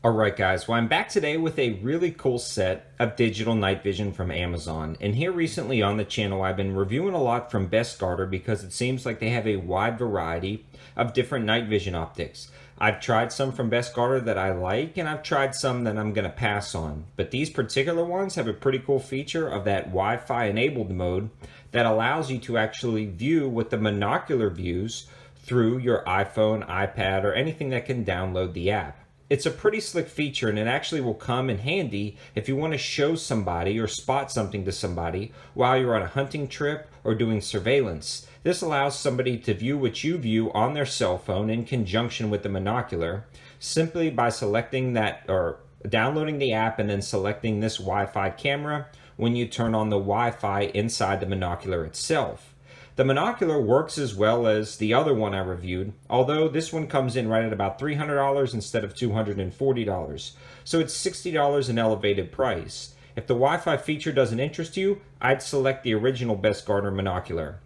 Alright guys, well I'm back today with a really cool set of digital night vision from Amazon. And here recently on the channel I've been reviewing a lot from Bestguarder because it seems like they have a wide variety of different night vision optics. I've tried some from Bestguarder that I like, and I've tried some that I'm going to pass on. But these particular ones have a pretty cool feature of that Wi-Fi enabled mode that allows you to actually view with the monocular views through your iPhone, iPad, or anything that can download the app. It's a pretty slick feature, and it actually will come in handy if you want to show somebody or spot something to somebody while you're on a hunting trip or doing surveillance. This allows somebody to view what you view on their cell phone in conjunction with the monocular simply by selecting that or downloading the app and then selecting this Wi-Fi camera when you turn on the Wi-Fi inside the monocular itself. The monocular works as well as the other one I reviewed, although this one comes in right at about $300 instead of $240. So it's $60 an elevated price. If the Wi-Fi feature doesn't interest you, I'd select the original Bestguarder monocular.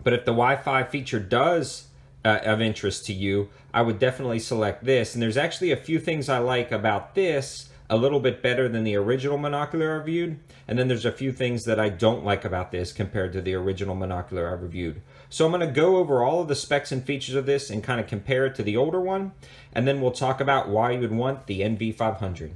But if the Wi-Fi feature does of interest to you, I would definitely select this. And there's actually a few things I like about this a little bit better than the original monocular I reviewed, and then there's a few things that I don't like about this compared to the original monocular I reviewed. So I'm going to go over all of the specs and features of this and kind of compare it to the older one, and then we'll talk about why you would want the NV500.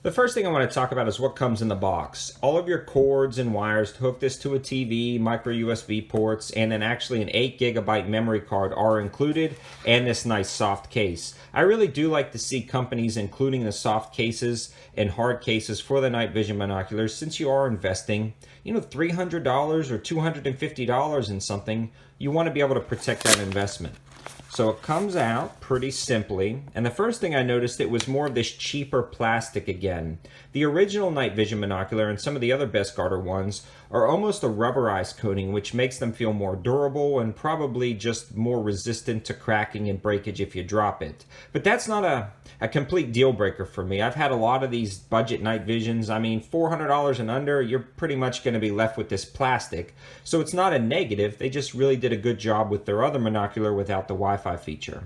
The first thing I want to talk about is what comes in the box. All of your cords and wires to hook this to a TV, micro USB ports, and then actually an 8GB memory card are included, and this nice soft case. I really do like to see companies including the soft cases and hard cases for the night vision binoculars, since you are investing, $300 or $250 in something. You want to be able to protect that investment. So it comes out pretty simply, and the first thing I noticed, it was more of this cheaper plastic again. The original night vision binocular and some of the other Bestguarder ones are almost a rubberized coating, which makes them feel more durable and probably just more resistant to cracking and breakage if you drop it. But that's not a complete deal breaker for me. I've had a lot of these budget night visions. I mean, $400 and under, you're pretty much going to be left with this plastic. So it's not a negative. They just really did a good job with their other monocular without the Wi-Fi feature.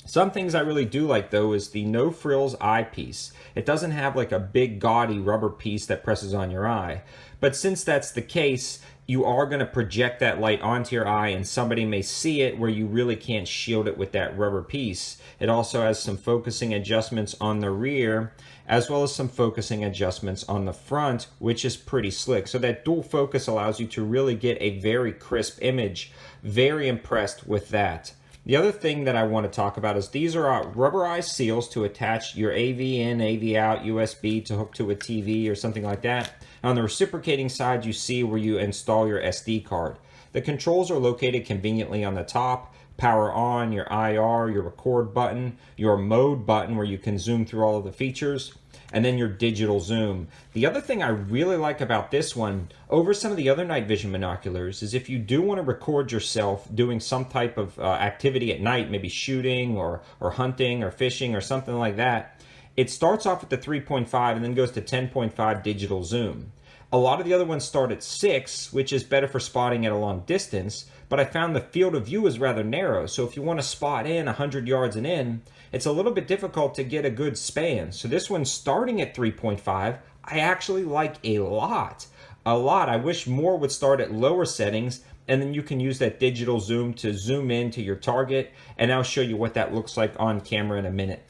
Some things I really do like though is the no frills eyepiece. It doesn't have like a big gaudy rubber piece that presses on your eye. But since that's the case, you are going to project that light onto your eye and somebody may see it where you really can't shield it with that rubber piece. It also has some focusing adjustments on the rear as well as some focusing adjustments on the front, which is pretty slick. So that dual focus allows you to really get a very crisp image. Very impressed with that. The other thing that I want to talk about is these are rubberized seals to attach your AV in, AV out, USB to hook to a TV or something like that. On the reciprocating side, you see where you install your SD card. The controls are located conveniently on the top. Power on, your IR, your record button, your mode button where you can zoom through all of the features, and then your digital zoom. The other thing I really like about this one over some of the other night vision binoculars is if you do want to record yourself doing some type of activity at night, maybe shooting or hunting or fishing or something like that, it starts off with the 3.5 and then goes to 10.5 digital zoom. A lot of the other ones start at 6, which is better for spotting at a long distance, but I found the field of view is rather narrow, so if you want to spot in 100 yards and in, it's a little bit difficult to get a good span. So this one starting at 3.5, I actually like a lot. I wish more would start at lower settings, and then you can use that digital zoom to zoom in to your target, and I'll show you what that looks like on camera in a minute.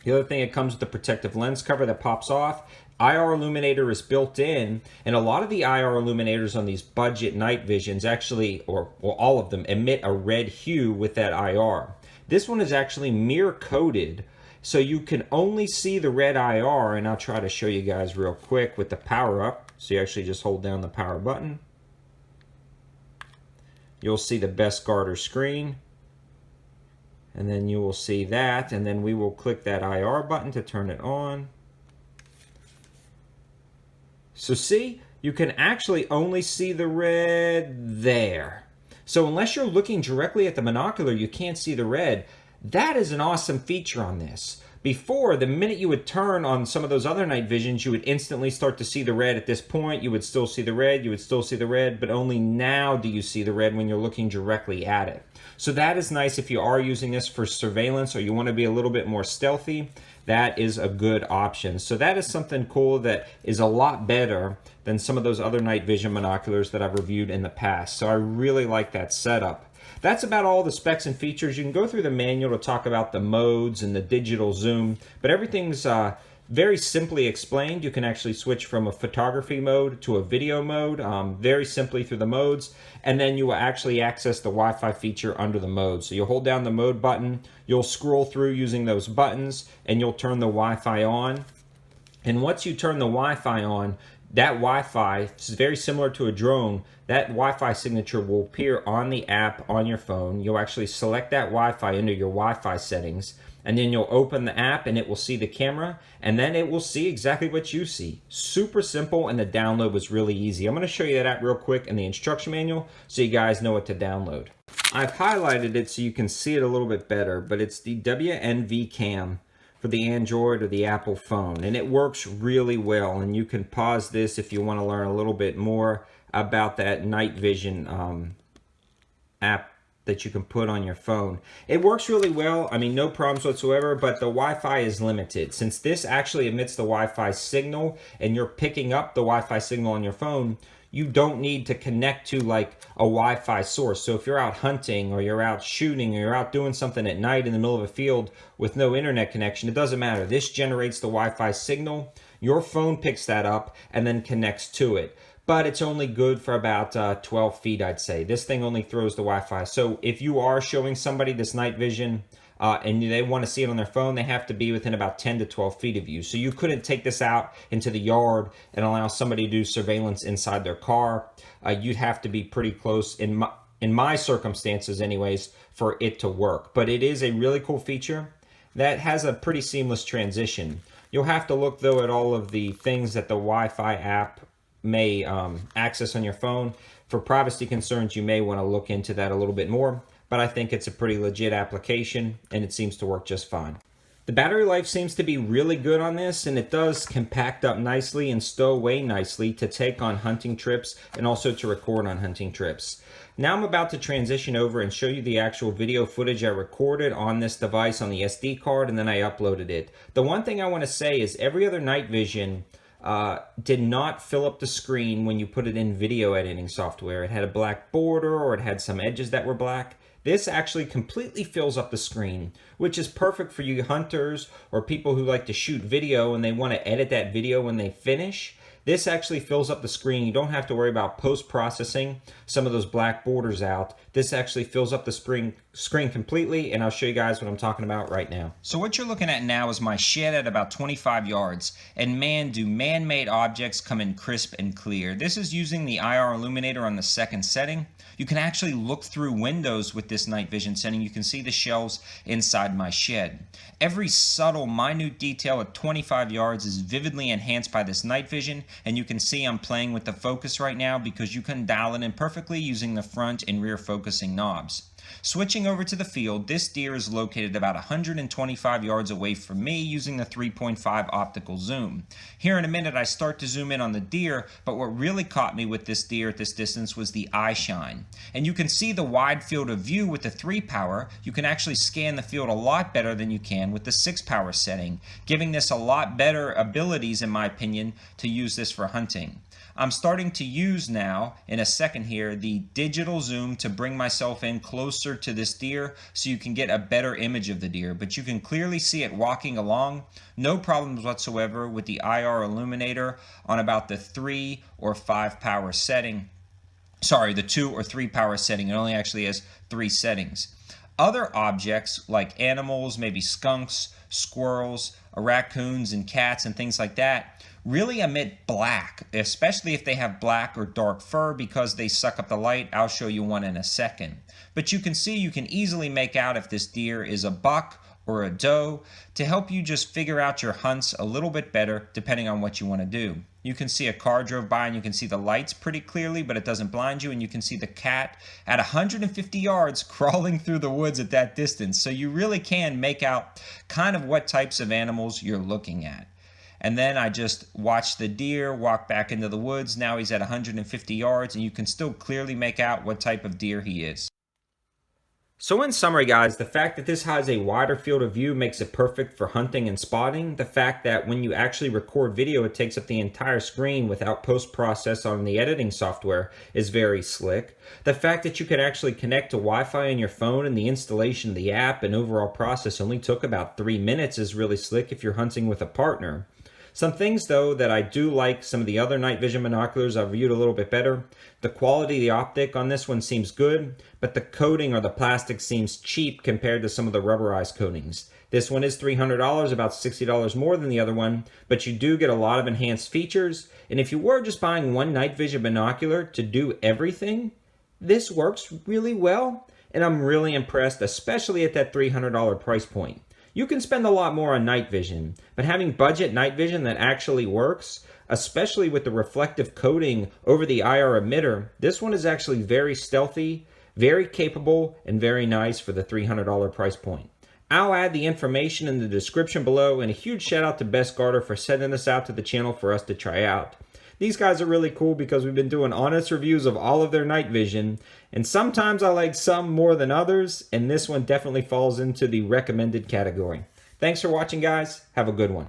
The other thing, it comes with the protective lens cover that pops off. IR illuminator is built in, and a lot of the IR illuminators on these budget night visions actually, or all of them, emit a red hue with that IR. This one is actually mirror coated, so you can only see the red IR, and I'll try to show you guys real quick with the power up. So you actually just hold down the power button. You'll see the Bestguarder screen, and then you will see that, and then we will click that IR button to turn it on. So see, you can actually only see the red there. So unless you're looking directly at the monocular, you can't see the red. That is an awesome feature on this. Before, the minute you would turn on some of those other night visions, you would instantly start to see the red. At this point, you would still see the red, you would still see the red, but only now do you see the red when you're looking directly at it. So that is nice if you are using this for surveillance or you want to be a little bit more stealthy. that is a good option. So that is something cool that is a lot better than some of those other night vision monoculars that I've reviewed in the past. So I really like that setup. That's about all the specs and features. You can go through the manual to talk about the modes and the digital zoom, but everything's very simply explained. You can actually switch from a photography mode to a video mode very simply through the modes, and then you will actually access the Wi-Fi feature under the mode. So you'll hold down the mode button, you'll scroll through using those buttons, and you'll turn the Wi-Fi on. And once you turn the Wi-Fi on, that Wi-Fi is very similar to a drone. That Wi-Fi signature will appear on the app on your phone. You'll actually select that Wi-Fi under your Wi-Fi settings, and then you'll open the app and it will see the camera, and then it will see exactly what you see. Super simple, and the download was really easy. I'm going to show you that app real quick in the instruction manual so you guys know what to download. I've highlighted it so you can see it a little bit better, but it's the WNV Cam for the Android or the Apple phone, and it works really well. And you can pause this if you want to learn a little bit more about that night vision app that you can put on your phone. It works really well. I mean, no problems whatsoever, but the Wi-Fi is limited. Since this actually emits the Wi-Fi signal and you're picking up the Wi-Fi signal on your phone, you don't need to connect to like a Wi-Fi source. So if you're out hunting or you're out shooting or you're out doing something at night in the middle of a field with no internet connection, it doesn't matter. This generates the Wi-Fi signal. Your phone picks that up and then connects to it. But it's only good for about 12 feet, I'd say. This thing only throws the Wi-Fi. So if you are showing somebody this night vision and they want to see it on their phone, they have to be within about 10 to 12 feet of you. So you couldn't take this out into the yard and allow somebody to do surveillance inside their car. You'd have to be pretty close, in my circumstances anyways, for it to work. But it is a really cool feature that has a pretty seamless transition. You'll have to look, though, at all of the things that the Wi-Fi app may access on your phone. For privacy concerns, you may want to look into that a little bit more, but I think it's a pretty legit application and it seems to work just fine. The battery life seems to be really good on this, and it does compact up nicely and stow away nicely to take on hunting trips and also to record on hunting trips. Now I'm about to transition over and show you the actual video footage I recorded on this device on the SD card, and then I uploaded it. The one thing I want to say is every other night vision did not fill up the screen when you put it in video editing software. It had a black border or it had some edges that were black. This actually completely fills up the screen, which is perfect for you hunters or people who like to shoot video and they want to edit that video when they finish. This actually fills up the screen. You don't have to worry about post-processing some of those black borders out. This actually fills up the screen completely, and I'll show you guys what I'm talking about right now. So what you're looking at now is my shed at about 25 yards, and man, do man-made objects come in crisp and clear. This is using the IR illuminator on the second setting. You can actually look through windows with this night vision setting. You can see the shelves inside my shed. Every subtle, minute detail at 25 yards is vividly enhanced by this night vision, and you can see I'm playing with the focus right now because you can dial it in perfectly using the front and rear focusing knobs. Switching over to the field, this deer is located about 125 yards away from me using the 3.5 optical zoom. Here in a minute I start to zoom in on the deer, but what really caught me with this deer at this distance was the eye shine. And you can see the wide field of view with the 3 power. You can actually scan the field a lot better than you can with the 6 power setting, giving this a lot better abilities in my opinion to use this for hunting. I'm starting to use now, in a second here, the digital zoom to bring myself in closer to this deer so you can get a better image of the deer. But you can clearly see it walking along. No problems whatsoever with the IR illuminator on about the 3 or 5 power setting. Sorry, the 2 or 3 power setting. It only actually has 3 settings. Other objects like animals, maybe skunks, squirrels, raccoons and cats and things like that really emit black, especially if they have black or dark fur because they suck up the light. I'll show you one in a second. But you can see, you can easily make out if this deer is a buck or a doe to help you just figure out your hunts a little bit better depending on what you want to do. You can see a car drove by and you can see the lights pretty clearly, but it doesn't blind you, and you can see the cat at 150 yards crawling through the woods at that distance. So you really can make out kind of what types of animals you're looking at. And then I just watched the deer walk back into the woods. Now he's at 150 yards and you can still clearly make out what type of deer he is. So in summary, guys, the fact that this has a wider field of view makes it perfect for hunting and spotting. The fact that when you actually record video, it takes up the entire screen without post-process on the editing software is very slick. The fact that you could actually connect to Wi-Fi on your phone and the installation of the app and overall process only took about 3 minutes is really slick if you're hunting with a partner. Some things, though, that I do like some of the other night vision binoculars I've reviewed a little bit better. The quality of the optic on this one seems good, but the coating or the plastic seems cheap compared to some of the rubberized coatings. This one is $300, about $60 more than the other one, but you do get a lot of enhanced features. And if you were just buying one night vision binocular to do everything, this works really well. And I'm really impressed, especially at that $300 price point. You can spend a lot more on night vision, but having budget night vision that actually works, especially with the reflective coating over the IR emitter, this one is actually very stealthy, very capable, and very nice for the $300 price point. I'll add the information in the description below, and a huge shout out to Bestguarder for sending this out to the channel for us to try out. These guys are really cool because we've been doing honest reviews of all of their night vision, and sometimes I like some more than others, and this one definitely falls into the recommended category. Thanks for watching, guys. Have a good one.